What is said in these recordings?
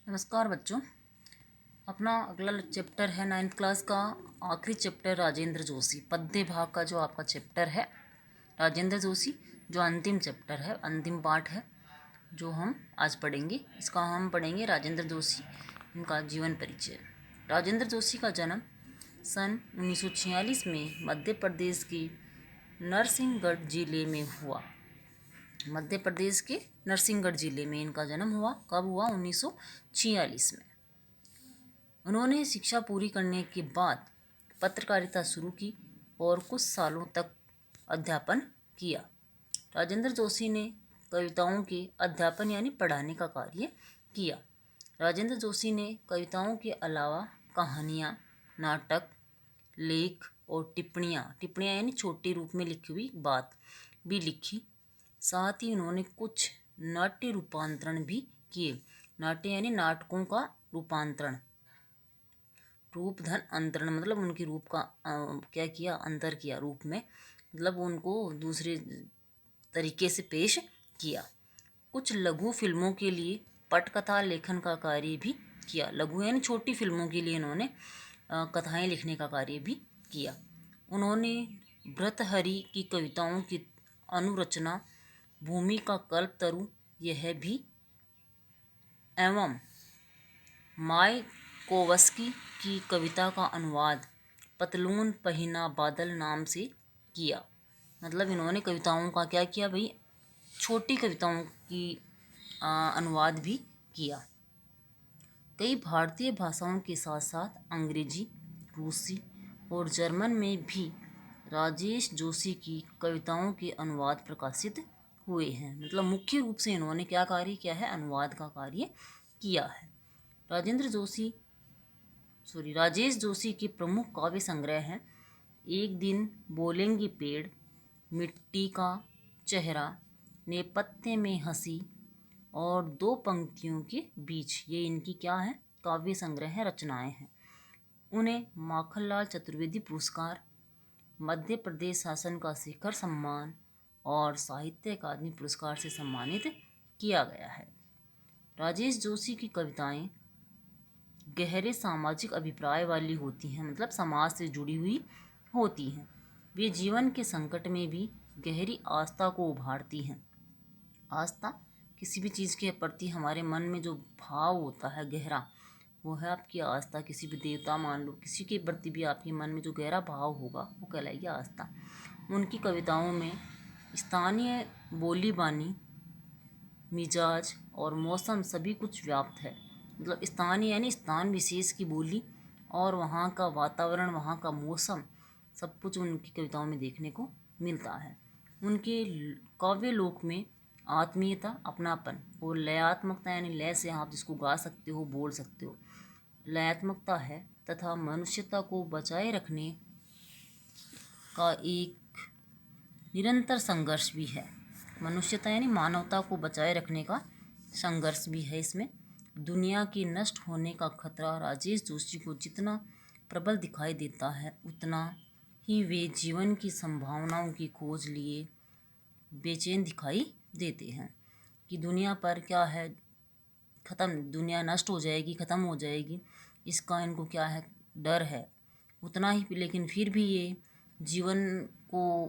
नमस्कार बच्चों। अपना अगला चैप्टर है 9th क्लास का आखिरी चैप्टर राजेंद्र जोशी पद्य भाग का जो आपका चैप्टर है राजेंद्र जोशी, जो अंतिम चैप्टर है, अंतिम पार्ट है जो हम आज पढ़ेंगे। इसका हम पढ़ेंगे राजेंद्र जोशी, इनका जीवन परिचय। राजेंद्र जोशी का जन्म सन 1946 में मध्य प्रदेश के नरसिंहगढ़ जिले में हुआ। मध्य प्रदेश के नरसिंहगढ़ जिले में इनका जन्म हुआ। कब हुआ? 1946 में। उन्होंने शिक्षा पूरी करने के बाद पत्रकारिता शुरू की और कुछ सालों तक अध्यापन किया। राजेंद्र जोशी ने कविताओं के अध्यापन यानी पढ़ाने का कार्य किया। राजेंद्र जोशी ने कविताओं के अलावा कहानियाँ, नाटक, लेख और टिप्पणियाँ यानी छोटे रूप में लिखी हुई बात भी लिखी। साथ ही उन्होंने कुछ नाट्य रूपांतरण भी किए। नाट्य यानी नाटकों का रूपांतरण, रूप धन अंतरण मतलब उनके रूप का क्या किया, अंतर किया रूप में, मतलब उनको दूसरे तरीके से पेश किया। कुछ लघु फिल्मों के लिए पटकथा लेखन का कार्य भी किया। लघु यानी छोटी फिल्मों के लिए इन्होंने कथाएं लिखने का कार्य भी किया। उन्होंने भर्तृहरि की कविताओं की अनुरचना, भूमि का कल्पतरु यह भी एवं मायकोवस्की की कविता का अनुवाद पतलून पहिना बादल नाम से किया। मतलब इन्होंने कविताओं का क्या किया भाई, छोटी कविताओं की अनुवाद भी किया। कई भारतीय भाषाओं के साथ साथ अंग्रेजी, रूसी और जर्मन में भी राजेश जोशी की कविताओं के अनुवाद प्रकाशित हुए हैं। मतलब मुख्य रूप से इन्होंने क्या कार्य किया है? अनुवाद का कार्य किया है। राजेश जोशी के प्रमुख काव्य संग्रह हैं एक दिन बोलेंगे पेड़, मिट्टी का चेहरा, नेपथ्य में हंसी और दो पंक्तियों के बीच। ये इनकी क्या है? काव्य संग्रह है, रचनाएं हैं। उन्हें माखनलाल चतुर्वेदी पुरस्कार, मध्य प्रदेश शासन का शिखर सम्मान और साहित्य अकादमी पुरस्कार से सम्मानित किया गया है। राजेश जोशी की कविताएं गहरे सामाजिक अभिप्राय वाली होती हैं, मतलब समाज से जुड़ी हुई होती हैं। वे जीवन के संकट में भी गहरी आस्था को उभारती हैं। आस्था किसी भी चीज़ के प्रति हमारे मन में जो भाव होता है गहरा, वो है आपकी आस्था। किसी भी देवता मान लो, किसी के प्रति भी आपके मन में जो गहरा भाव होगा वो कहलाएगी आस्था। उनकी कविताओं में स्थानीय बोली बानी, मिजाज और मौसम सभी कुछ व्याप्त है। मतलब स्थानीय यानी स्थान विशेष की बोली और वहाँ का वातावरण, वहाँ का मौसम, सब कुछ उनकी कविताओं में देखने को मिलता है। उनके काव्य लोक में आत्मीयता, अपनापन और लयात्मकता यानी लय से आप जिसको गा सकते हो, बोल सकते हो, लयात्मकता है तथा मनुष्यता को बचाए रखने का एक निरंतर संघर्ष भी है। मनुष्यता यानी मानवता को बचाए रखने का संघर्ष भी है इसमें। दुनिया के नष्ट होने का खतरा राजेश जोशी को जितना प्रबल दिखाई देता है, उतना ही वे जीवन की संभावनाओं की खोज लिए बेचैन दिखाई देते हैं कि दुनिया पर क्या है, ख़त्म, दुनिया नष्ट हो जाएगी, ख़त्म हो जाएगी, इसका इनको क्या है? डर है। उतना ही लेकिन फिर भी ये जीवन को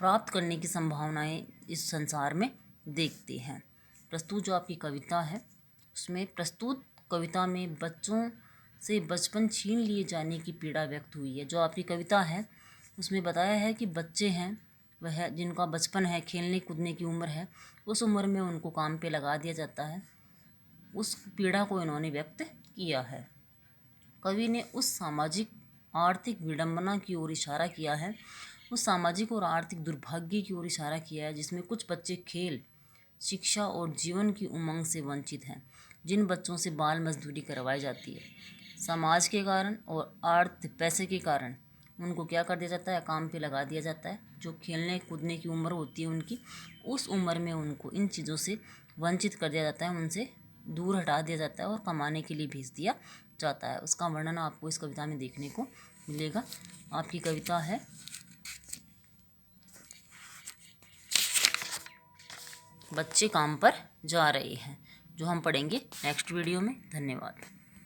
प्राप्त करने की संभावनाएं इस संसार में देखते हैं। प्रस्तुत जो आपकी कविता है उसमें प्रस्तुत कविता में बच्चों से बचपन छीन लिए जाने की पीड़ा व्यक्त हुई है। जो आपकी कविता है उसमें बताया है कि बच्चे हैं वह जिनका बचपन है, खेलने कूदने की उम्र है, उस उम्र में उनको काम पे लगा दिया जाता है। उस पीड़ा को इन्होंने व्यक्त किया है। कवि ने उस सामाजिक आर्थिक विडंबना की ओर इशारा किया है, उस सामाजिक और आर्थिक दुर्भाग्य की ओर इशारा किया है जिसमें कुछ बच्चे खेल, शिक्षा और जीवन की उमंग से वंचित हैं। जिन बच्चों से बाल मजदूरी करवाई जाती है, समाज के कारण और पैसे के कारण उनको क्या कर दिया जाता है? काम पे लगा दिया जाता है। जो खेलने कूदने की उम्र होती है उनकी, उस उम्र में उनको इन चीज़ों से वंचित कर दिया जाता है, उनसे दूर हटा दिया जाता है और कमाने के लिए भेज दिया जाता है। उसका वर्णन आपको इस कविता में देखने को मिलेगा। आपकी कविता है बच्चे काम पर जा रहे हैं। जो हम पढ़ेंगे नेक्स्ट वीडियो में। धन्यवाद।